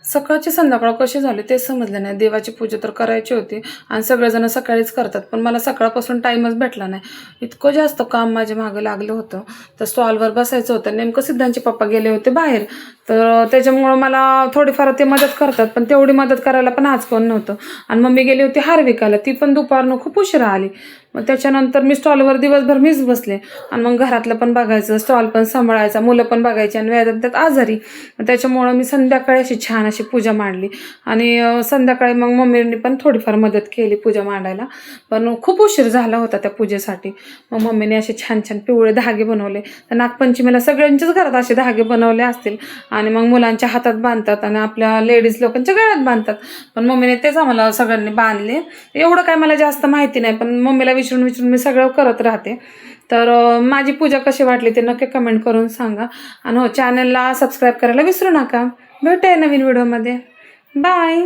सकाळची संध्याकाळ कशी झाली ते समजलं नाही. देवाची पूजा तर करायची होती आणि सगळेजण सकाळीच करतात, पण मला सकाळपासून टाईमच भेटला नाही. इतकं जास्त काम माझ्या मागं लागलं होतं. तर स्टॉलवर बसायचं होतं. नेमकं सिद्धांचे पप्पा गेले होते बाहेर, तर त्याच्यामुळं मला थोडीफार ते मदत करतात, पण तेवढी मदत करायला पण आज कोण नव्हतं. आणि मम्मी गेली होती हार विकायला, ती पण दुपारनं खूप उशिरा आली. मग त्याच्यानंतर मी स्टॉलवर दिवसभर मीच बसले आणि मग घरातलं पण बघायचं, स्टॉल पण सांभाळायचा, मुलं पण बघायची आणि त्यात आजारी. त्याच्यामुळं मी संध्याकाळी अशी छान अशी पूजा मांडली आणि संध्याकाळी मग मम्मीने पण थोडीफार मदत केली पूजा मांडायला. पण खूप उशीर झाला होता त्या पूजेसाठी. मग मम्मीने असे छान छान पिवळे धागे बनवले. तर नागपंचमीला सगळ्यांच्याच घरात असे धागे बनवले असतील आणि मग मुलांच्या हातात बांधतात आणि आपल्या लेडीज लोकांच्या गळ्यात बांधतात. पण मम्मीने तेच आम्हाला सगळ्यांनी बांधले. एवढं काय मला जास्त माहिती नाही, पण मम्मीला विचारून विचारून मी सगळं करत राहते. तर माझी पूजा कशी वाटली ते नक्की कमेंट करून सांगा. आणि हो, चॅनलला सबस्क्राईब करायला विसरू नका. भेटूया नवीन व्हिडिओमध्ये. बाय.